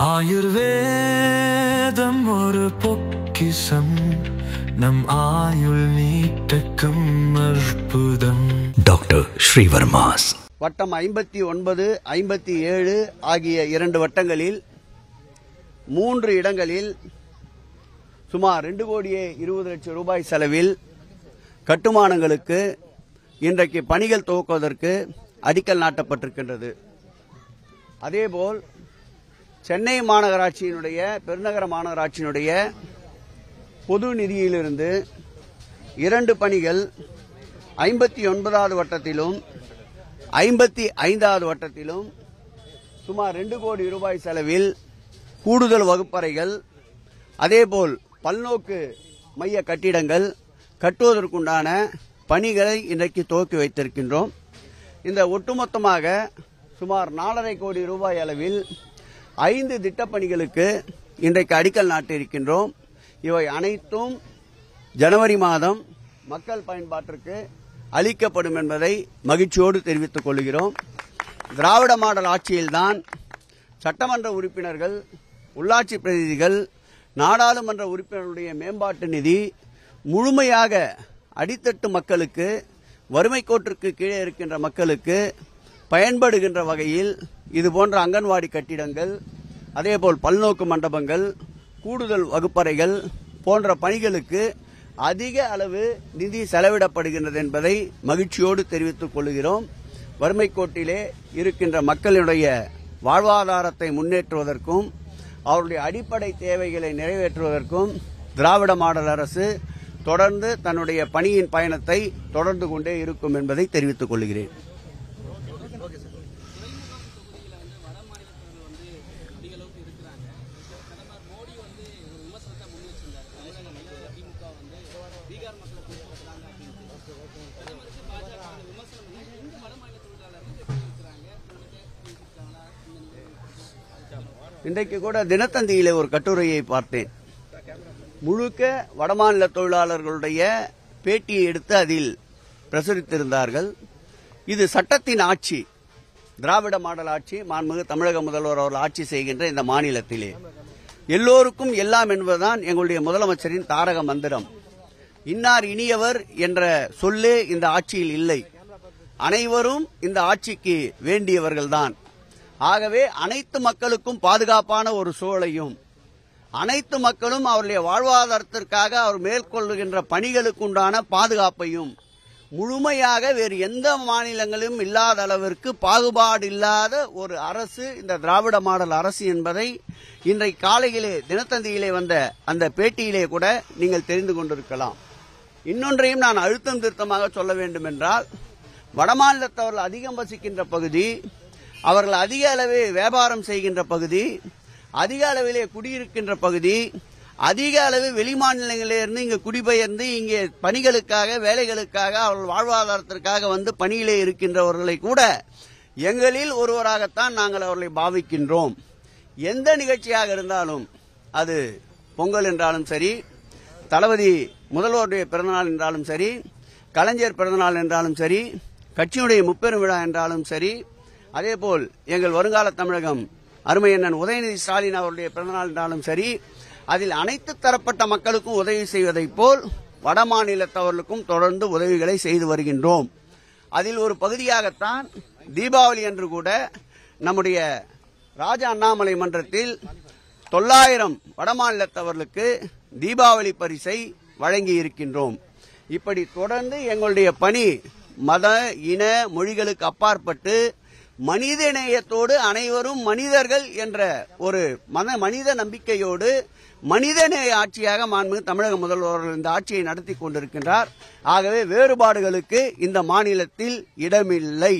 ஆயுர்வேதம் ஒரு பொக்கிஷம், நம் ஆயுள் நீட்டக்கும் அற்புதம். டாக்டர் ஸ்ரீவர்மாஸ். வட்டம் 59, 57 ஆகிய 2 வட்டங்களில் 3 இடங்களில் சுமார் 2,20,00,000 ரூபாய் செலவில் கட்டுமானங்களுக்கு இன்றைக்கு பணிகள் துவக்குவதற்கு அடிக்கல் நாட்டப்பட்டிருக்கின்றது. அதேபோல் சென்னை மாநகராட்சியினுடைய பெருநகர மாநகராட்சியினுடைய பொது நிதியிலிருந்து 2 பணிகள் 59வது வட்டத்திலும் 55வது வட்டத்திலும் சுமார் 2 கோடி ரூபாய் செலவில் கூடுதல் வகுப்பறைகள், அதேபோல் பல்நோக்கு மைய கட்டிடங்கள் கட்டுவதற்குண்டான பணிகளை இன்றைக்கு துவக்கி வைத்திருக்கின்றோம். இந்த ஒட்டுமொத்தமாக சுமார் 4.5 கோடி ரூபாய் அளவில் 5 திட்டப்பணிகளுக்கு இன்றைக்கு அடிக்கல் நாட்டியிருக்கின்றோம். இவை அனைத்தும் ஜனவரி மாதம் மக்கள் பயன்பாட்டிற்கு அளிக்கப்படும் என்பதை மகிழ்ச்சியோடு தெரிவித்துக் கொள்கிறோம். திராவிட மாடல் ஆட்சியில்தான் சட்டமன்ற உறுப்பினர்கள், உள்ளாட்சி பிரதிநிதிகள், நாடாளுமன்ற உறுப்பினர்களுடைய மேம்பாட்டு நிதி முழுமையாக அடித்தட்டு மக்களுக்கு, வறுமை கோட்டிற்கு கீழே இருக்கின்ற மக்களுக்கு பயன்படுகின்ற வகையில் இதுபோன்ற அங்கன்வாடி கட்டிடங்கள், அதேபோல் பல்நோக்கு மண்டபங்கள், கூடுதல் வகுப்பறைகள் போன்ற பணிகளுக்கு அதிக அளவு நிதி செலவிடப்படுகின்றது என்பதை மகிழ்ச்சியோடு தெரிவித்துக் கொள்கிறோம். வறுமை கோட்டிலே இருக்கின்ற மக்களுடைய வாழ்வாதாரத்தை முன்னேற்றுவதற்கும் அவருடைய அடிப்படை தேவைகளை நிறைவேற்றுவதற்கும் திராவிட மாடல் அரசு தொடர்ந்து தன்னுடைய பணியின் பயணத்தை தொடர்ந்து கொண்டே இருக்கும் என்பதை தெரிவித்துக் கொள்கிறேன். இன்றைக்கு கூட தினத்தந்தியிலே ஒரு கட்டுரையை பார்த்தேன். முழுக்க வடமாநில தொழிலாளர்களுடைய பேட்டியை எடுத்து அதில் பிரசுரித்திருந்தார்கள். இது சட்டத்தின் ஆட்சி, திராவிட மாடல் ஆட்சி, மாண்புமிகு தமிழக முதல்வர் அவர்கள் ஆட்சி செய்கின்ற இந்த மாநிலத்திலே எல்லோருக்கும் எல்லாம் என்பதுதான் எங்களுடைய முதலமைச்சரின் தாரக மந்திரம். இன்னார் இனியவர் என்ற சொல்லே இந்த ஆட்சியில் இல்லை. அனைவரும் இந்த ஆட்சிக்கு வேண்டியவர்கள்தான். ஆகவே அனைத்து மக்களுக்கும் பாதுகாப்பான ஒரு சூழலையும், அனைத்து மக்களும் அவருடைய வாழ்வாதாரத்திற்காக அவர் மேற்கொள்ளுகின்ற பணிகளுக்கு உண்டான பாதுகாப்பையும் முழுமையாக வேறு எந்த மாநிலங்களிலும் இல்லாத அளவிற்கு பாகுபாடு இல்லாத ஒரு அரசு இந்த திராவிட மாடல் அரசு என்பதை இன்றைக்கு காலையிலே தினத்தந்தியிலே வந்த அந்த பேட்டியிலே கூட நீங்கள் தெரிந்து கொண்டிருக்கலாம். இன்னொன்றையும் நான் அழுத்தம் திருத்தமாக சொல்ல வேண்டும் என்றால், வடமாநிலத்தவர்கள் அதிகம் வசிக்கின்ற பகுதி, அவர்கள் அதிக அளவே வியாபாரம் செய்கின்ற பகுதி, அதிக அளவிலே குடியிருக்கின்ற பகுதி, அதிக அளவு வெளிமாநிலங்களிலிருந்து இங்கு குடிபெயர்ந்து இங்கே பணிகளுக்காக, வேலைகளுக்காக, அவர்கள் வாழ்வாதாரத்திற்காக வந்து பணியிலே இருக்கின்றவர்களை கூட எங்களில் ஒருவராகத்தான் நாங்கள் அவர்களை பாவிக்கின்றோம். எந்த நிகழ்ச்சியாக இருந்தாலும், அது பொங்கல் என்றாலும் சரி, தளபதி முதல்வருடைய பிறந்தநாள் என்றாலும் சரி, கலைஞர் பிறந்தநாள் என்றாலும் சரி, கட்சியுடைய முப்பெரும் விழா என்றாலும் சரி, அதேபோல் எங்கள் வருங்கால தமிழகம் அருமையண்ணன் உதயநிதி ஸ்டாலின் அவருடைய பிறந்தநாள் என்றாலும் சரி, அதில் அனைத்து தரப்பட்ட மக்களுக்கும் உதவி செய்வதைப் போல் வட மாநிலத்தவர்களுக்கும் தொடர்ந்து உதவிகளை செய்து வருகின்றோம். அதில் ஒரு பகுதியாகத்தான் தீபாவளி அன்று கூட நம்முடைய ராஜா அண்ணாமலை மன்றத்தில் 900 வட மாநிலத்தவர்களுக்கு தீபாவளி பரிசை வழங்கி இருக்கின்றோம். இப்படி தொடர்ந்து எங்களுடைய பணி மத, இன, மொழிகளுக்கு அப்பாற்பட்டு மனிதநேயத்தோடு அனைவரும் மனிதர்கள் என்ற ஒரு மனித நம்பிக்கையோடு மனிதநேய ஆட்சியாக மாண்புமிகு தமிழக முதல்வர் இந்த ஆட்சியை நடத்தி கொண்டிருக்கின்றார். ஆகவே வேறுபாடுகளுக்கு இந்த மாநிலத்தில் இடமில்லை.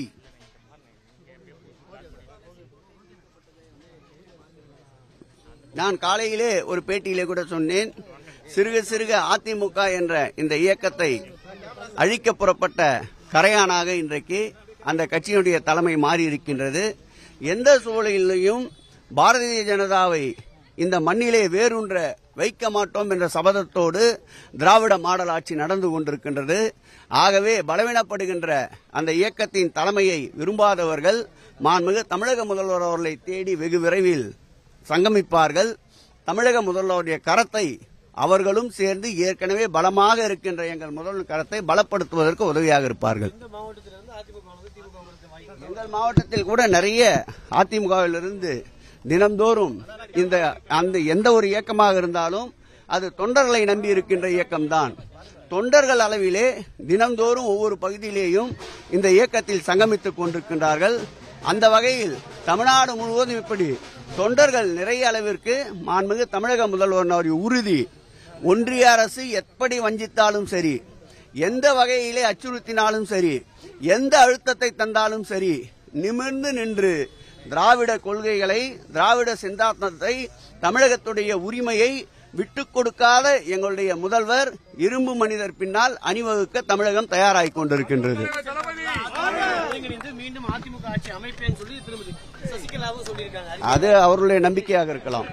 நான் காலையிலே ஒரு பேட்டியிலே கூட சொன்னேன், சிறுக சிறுக அதிமுக என்ற இந்த இயக்கத்தை அழிக்க புறப்பட்ட கரையானாக இன்றைக்கு அந்த கட்சியினுடைய தலைமை மாறி இருக்கின்றது. எந்த சூழலிலும் பாரதிய ஜனதாவை இந்த மண்ணிலே வேரூன்ற வைக்க மாட்டோம் என்ற சபதத்தோடு திராவிட மாடல் ஆட்சி நடந்து கொண்டிருக்கின்றது. ஆகவே பலவீனப்படுகின்ற அந்த இயக்கத்தின் தலைமையை விரும்பாதவர்கள் மாண்புமிகு தமிழக முதல்வர் அவர்களை தேடி வெகு விரைவில் சங்கமிப்பார்கள். தமிழக முதல்வருடைய கரத்தை அவர்களும் சேர்ந்து ஏற்கனவே பலமாக இருக்கின்ற எங்கள் முதல்வர் கரத்தை பலப்படுத்துவதற்கு உதவியாக இருப்பார்கள். எங்கள் மாவட்டத்தில் கூட நிறைய அதிமுகவிலிருந்து தினந்தோறும் எந்த ஒரு இயக்கமாக இருந்தாலும் அது தொண்டர்களை நம்பி இருக்கின்ற இயக்கம்தான். தொண்டர்கள் அளவிலே தினந்தோறும் ஒவ்வொரு பகுதியிலேயும் இந்த இயக்கத்தில் சங்கமித்துக் கொண்டிருக்கின்றார்கள். அந்த வகையில் தமிழ்நாடு முழுவதும் இப்படி தொண்டர்கள் நிறைய அளவிற்கு மாண்புமிகு தமிழக முதல்வர் உறுதி, ஒன்றிய அரசு எப்படி வஞ்சித்தாலும் சரி, எந்த வகையிலே அச்சுறுத்தினாலும் சரி, எந்த அழுத்தத்தை தந்தாலும் சரி, நிமிர்ந்து நின்று திராவிட கொள்கைகளை, திராவிட சித்தாந்தத்தை, தமிழகத்துடைய உரிமையை விட்டுக் கொடுக்காத எங்களுடைய முதல்வர் இரும்பு மனிதர் பின்னால் அணிவகுக்க தமிழகம் தயாராகிக் கொண்டிருக்கின்றது. அது அவர்களுடைய நம்பிக்கையாக இருக்கலாம்.